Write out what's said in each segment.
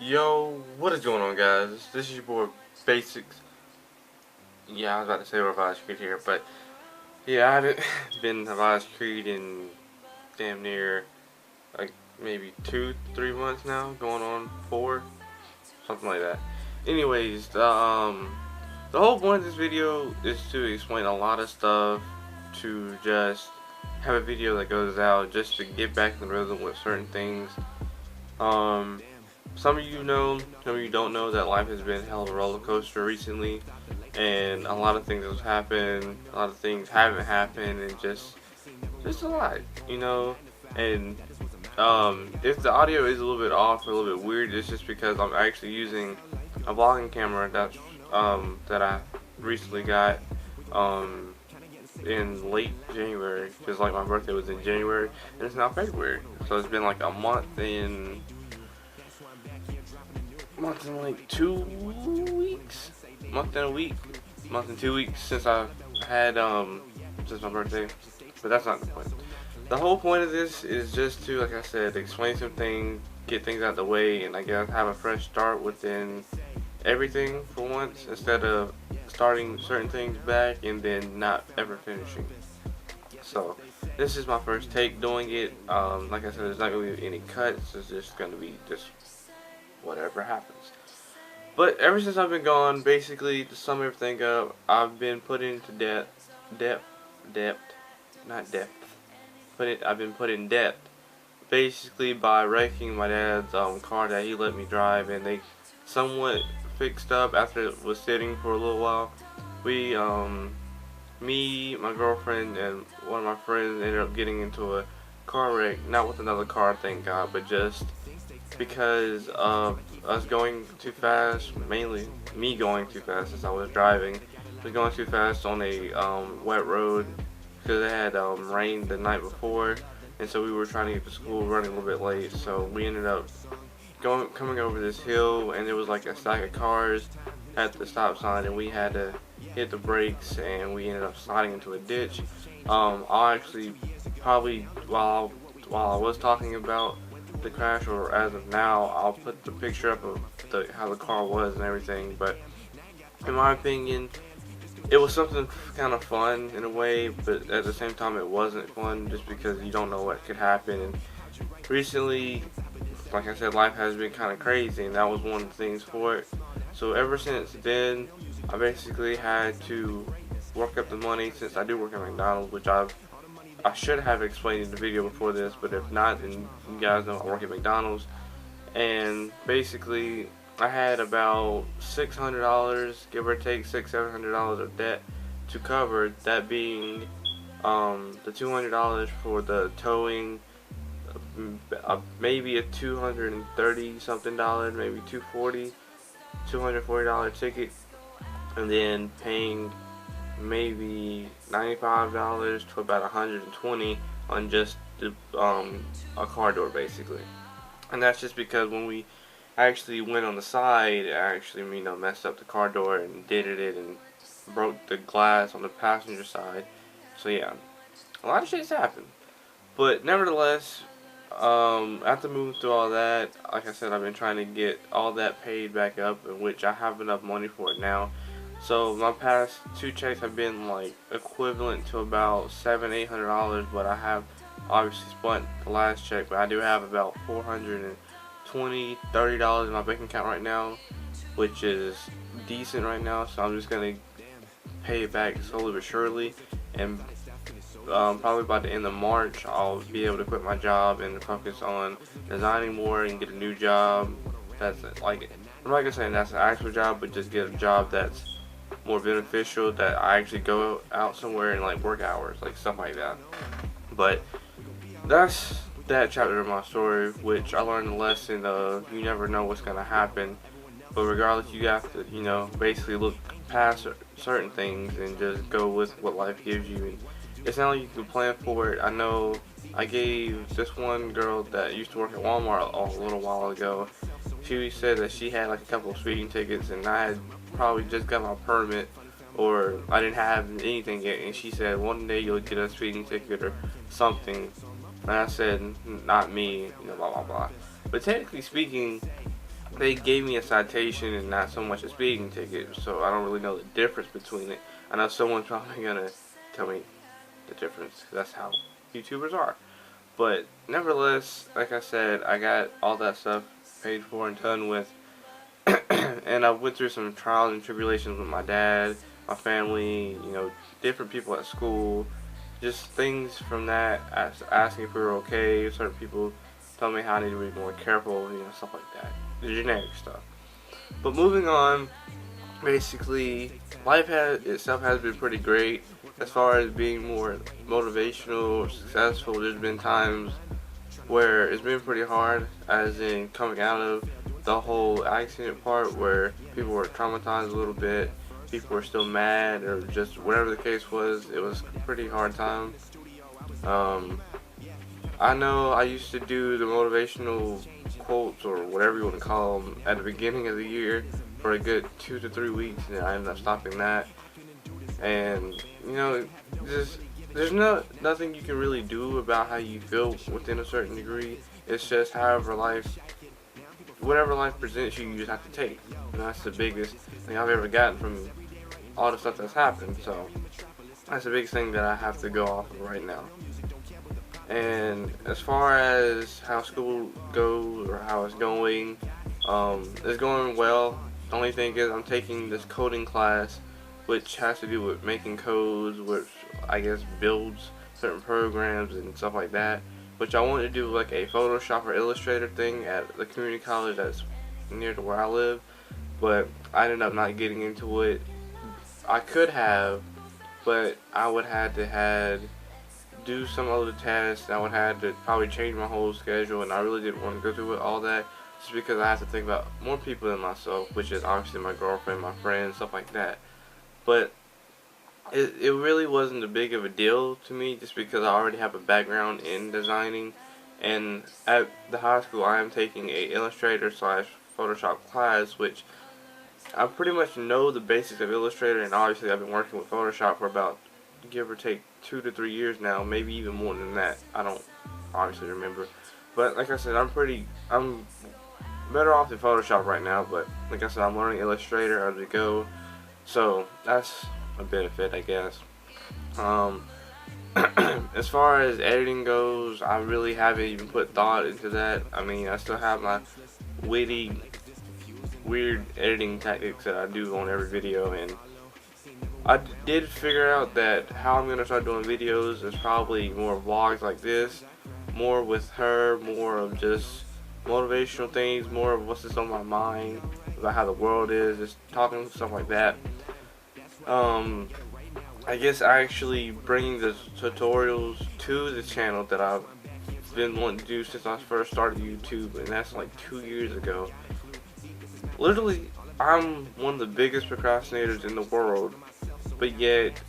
Yo, what is going on, guys? This is your boy Basixc. Yeah, I was about to say Revised Creed here, but yeah, I haven't been Revised Creed in damn near like maybe 2, 3 months now, going on 4, something like that. Anyways, the whole point of this video is to explain a lot of stuff, to just have a video that goes out, just to get back in the rhythm with certain things. Um, some of you know, some of you don't know that life has been a hell of a roller coaster recently, and a lot of things have happened, a lot of things haven't happened, and just a lot, you know. And if the audio is a little bit off or a little bit weird, it's just because I'm actually using a vlogging camera that I recently got um, in late January, because like my birthday was in January, and it's now February, so it's been like a month and like 2 weeks, month and 2 weeks since I've had since my birthday. But that's not the point. The whole point of this is just to, like I said, explain some things, get things out of the way, and I guess have a fresh start within everything for once, instead of starting certain things back and then not ever finishing. So this is my first take doing it. Like I said, there's not going to be any cuts. It's just going to be just whatever happens. But ever since I've been gone, basically, to sum everything up, I've been put into not depth. I've been put in debt, basically by wrecking my dad's car that he let me drive, and they somewhat fixed up after it was sitting for a little while. We, me, my girlfriend, and one of my friends ended up getting into a car wreck, not with another car, thank God, but just because of us going too fast, mainly me going too fast as I was driving. I was going too fast on a wet road because it had rained the night before, and so we were trying to get to school running a little bit late, so we ended up coming over this hill, and there was like a stack of cars at the stop sign, and we had to hit the brakes, and we ended up sliding into a ditch. I'll actually probably, while I was talking about the crash, or as of now, I'll put the picture up of how the car was and everything. But in my opinion, it was something kind of fun in a way, but at the same time it wasn't fun, just because you don't know what could happen. And recently, like I said, life has been kind of crazy, and that was one of the things for it. So ever since then, I basically had to work up the money, since I do work at McDonald's, which I should have explained in the video before this, but if not, then you guys know I work at McDonald's. And basically, I had about $600, give or take $700 of debt to cover. That being the $200 for the towing, maybe a $230 something, maybe $240 ticket, and then paying maybe $95 to about $120 on just a car door, basically. And that's just because when we actually went on the side, it actually messed up the car door and dented it and broke the glass on the passenger side. So yeah, a lot of shit's happened. But nevertheless, after moving through all that, like I said, I've been trying to get all that paid back up, in which I have enough money for it now. So my past 2 checks have been like equivalent to about $700-800, but I have obviously spent the last check. But I do have about $420-30 in my bank account right now, which is decent right now. So I'm just gonna pay it back slowly but surely, and probably by the end of March, I'll be able to quit my job and focus on designing more and get a new job. That's like, I'm not gonna say that's an actual job, but just get a job that's more beneficial, that I actually go out somewhere and like work hours, like stuff like that. But that's that chapter of my story, which I learned a lesson of you never know what's gonna happen. But regardless, you have to, basically look past certain things and just go with what life gives you. And it's not like you can plan for it. I know I gave this one girl that used to work at Walmart a little while ago, she said that she had like a couple of speeding tickets, and I had probably just got my permit, or I didn't have anything yet, and she said one day you'll get a speeding ticket or something. And I said, not me, blah blah blah. But technically speaking, they gave me a citation and not so much a speeding ticket, so I don't really know the difference between it. I know someone's probably gonna tell me the difference. That's how YouTubers are. But nevertheless, like I said, I got all that stuff paid for and done with. And I went through some trials and tribulations with my dad, my family, different people at school, just things from that, asking if we were okay. Certain people told me how I need to be more careful, stuff like that, the generic stuff. But moving on, basically, life itself has been pretty great. As far as being more motivational or successful, there's been times where it's been pretty hard, as in coming out of the whole accident part where people were traumatized a little bit, people were still mad, or just whatever the case was. It was a pretty hard time. I know I used to do the motivational quotes, or whatever you want to call them, at the beginning of the year for a good 2 to 3 weeks, and I ended up stopping that. And there's nothing you can really do about how you feel within a certain degree. It's just whatever life presents you, you just have to take. And that's the biggest thing I've ever gotten from all the stuff that's happened. So that's the biggest thing that I have to go off of right now. And as far as how school goes, or how it's going well. The only thing is I'm taking this coding class, which has to do with making codes, which I guess builds certain programs and stuff like that. Which I wanted to do like a Photoshop or Illustrator thing at the community college that's near to where I live, but I ended up not getting into it. I could have, but I would have to do some other tasks. I would have to probably change my whole schedule, and I really didn't want to go through it all that, just because I have to think about more people than myself, which is obviously my girlfriend, my friends, stuff like that. But it really wasn't a big of a deal to me, just because I already have a background in designing. And at the high school, I am taking a Illustrator / Photoshop class, which I pretty much know the basics of Illustrator, and obviously I've been working with Photoshop for about, give or take, 2 to 3 years now, maybe even more than that. I don't obviously remember. But like I said, I'm better off than Photoshop right now, but like I said, I'm learning Illustrator as we go, so that's a benefit, I guess. As far as editing goes, I really haven't even put thought into that. I mean, I still have my witty, weird editing tactics that I do on every video, and I did figure out that how I'm going to start doing videos is probably more vlogs like this, more with her, more of just motivational things, more of what's just on my mind about how the world is, just talking stuff like that. I guess actually bringing the tutorials to the channel that I've been wanting to do since I first started YouTube, and that's like 2 years ago. Literally, I'm one of the biggest procrastinators in the world, but yet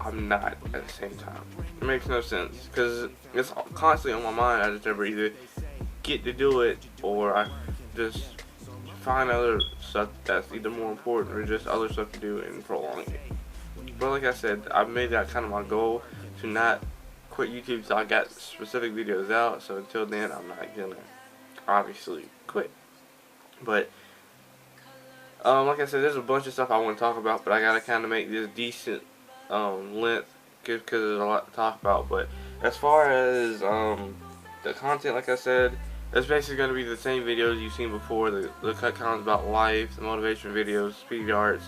I'm not at the same time. It makes no sense, because it's constantly on my mind. I just never either get to do it, or I just find other stuff that's either more important or just other stuff to do and prolong it. But like I said, I've made that kind of my goal, to not quit YouTube until I got specific videos out. So until then, I'm not gonna obviously quit. But like I said, there's a bunch of stuff I want to talk about, but I gotta kind of make this decent length, because there's a lot to talk about. But as far as the content, like I said, it's basically going to be the same videos you've seen before, the cut comments about life, the motivation videos, speed arts,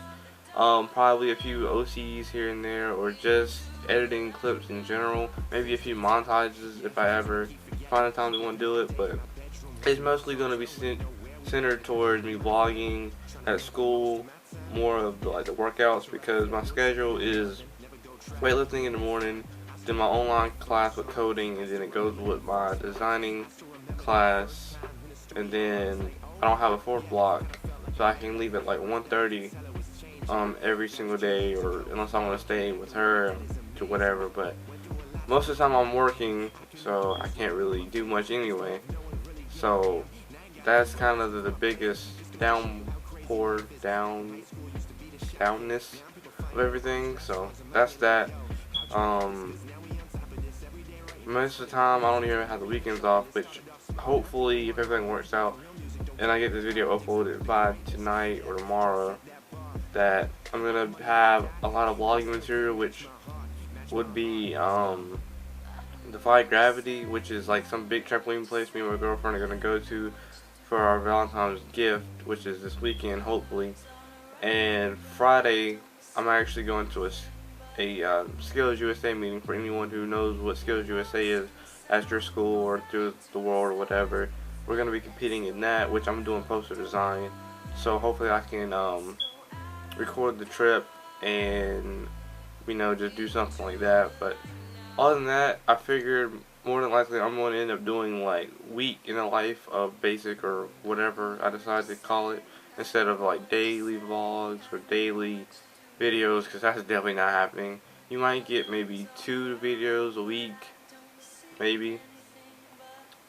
probably a few OCs here and there, or just editing clips in general, maybe a few montages if I ever find the time to want to do it. But it's mostly going to be centered towards me vlogging at school, more of the workouts, because my schedule is weightlifting in the morning, then my online class with coding, and then it goes with my designing class, and then I don't have a fourth block, so I can leave at like 1:30 every single day, or unless I want to stay with her to whatever. But most of the time I'm working, so I can't really do much anyway. So that's kind of the biggest downness of everything. So that's that. Most of the time I don't even have the weekends off, which hopefully, if everything works out and I get this video uploaded by tonight or tomorrow, that I'm gonna have a lot of vlogging material, which would be Defy Gravity, which is like some big trampoline place me and my girlfriend are gonna go to for our Valentine's gift, which is this weekend, hopefully. And Friday, I'm actually going to a Skills USA meeting. For anyone who knows what Skills USA is at your school or through the world or whatever, we're gonna be competing in that, which I'm doing poster design. So hopefully I can record the trip and just do something like that. But other than that, I figured more than likely I'm going to end up doing like week in the life of Basixc or whatever I decide to call it, instead of like daily vlogs or daily videos, because that's definitely not happening. You might get maybe 2 videos a week, maybe.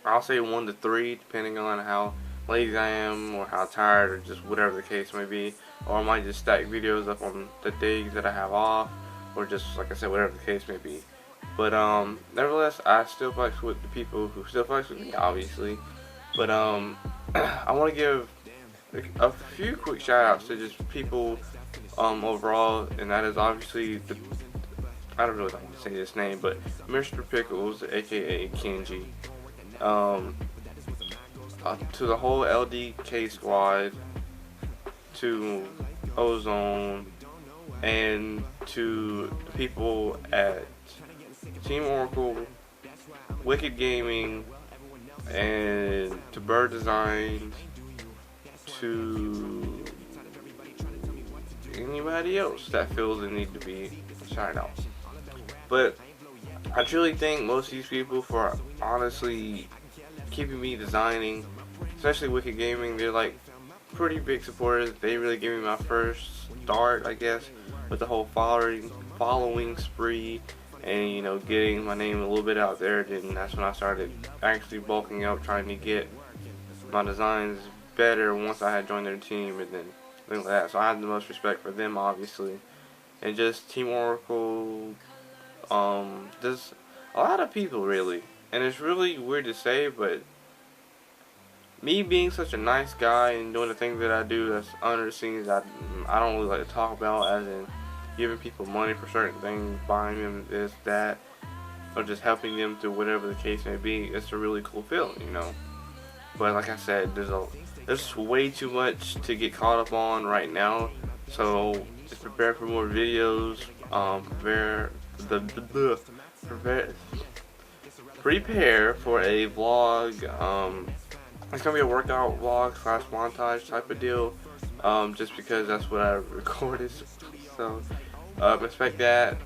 I'll say 1 to 3, depending on how lazy I am or how tired or just whatever the case may be. Or I might just stack videos up on the days that I have off, or just, like I said, whatever the case may be. But nevertheless, I still flex with the people who still flex with me, obviously. But I want to give a few quick shout outs to just people overall, and that is obviously I don't know if I can say this name, but Mr. Pickles, aka Kenji. To the whole LDK squad, to Ozone, and to the people at Team Oracle, Wicked Gaming, and to Bird Designs, to anybody else that feels the need to be shouted out. But I truly thank most of these people for honestly keeping me designing, especially Wicked Gaming. They're like pretty big supporters. They really gave me my first start, I guess, with the whole following spree, and getting my name a little bit out there. Then that's when I started actually bulking up, trying to get my designs better once I had joined their team, and then things like that. So I have the most respect for them, obviously, and just Team Oracle. There's a lot of people, really, and it's really weird to say, but me being such a nice guy and doing the things that I do that's under the scenes, I don't really like to talk about, as in giving people money for certain things, buying them this, that, or just helping them through whatever the case may be. It's a really cool feeling, But like I said, there's way too much to get caught up on right now. So just prepare for more videos. Prepare for a vlog. It's gonna be a workout vlog / montage type of deal. Just because that's what I recorded. So expect that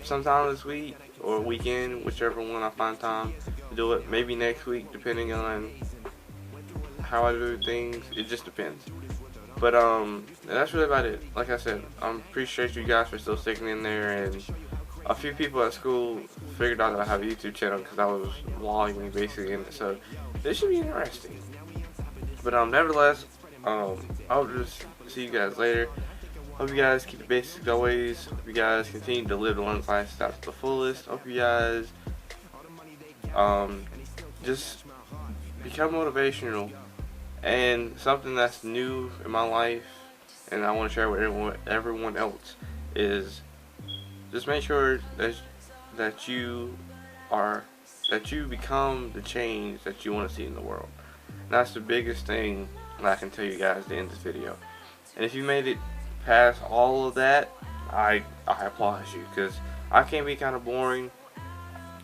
sometime this week or weekend, whichever one I find time to do it. Maybe next week, depending on how I do things. It just depends. But that's really about it. Like I said, I appreciate you guys for still sticking in there, and a few people at school figured out that I have a YouTube channel because I was vlogging basically in it. So this should be interesting. But nevertheless, I'll just see you guys later. Hope you guys keep the basics always. Hope you guys continue to live the lifestyle to the fullest. Hope you guys just become motivational. And something that's new in my life, and I want to share with everyone else, is just make sure that you become the change that you want to see in the world. And that's the biggest thing that I can tell you guys to end this video. And if you made it past all of that, I applaud you, because I can be kind of boring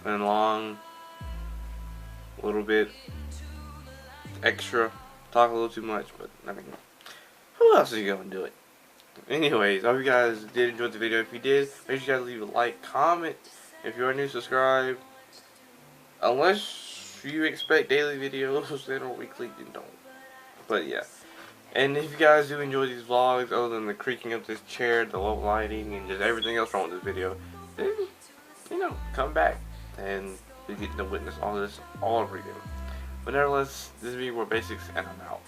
and long, a little bit extra, talk a little too much, but I mean, who else is going to do it? Anyways, I hope you guys did enjoy the video. If you did, make sure you guys leave a like, comment. If you're new, subscribe. Unless you expect daily videos then or weekly, then don't. But yeah. And if you guys do enjoy these vlogs, other than the creaking of this chair, the low lighting, and just everything else wrong with this video, then, come back and you get to witness all this all over again. But nevertheless, this is me, Basixc, and I'm out.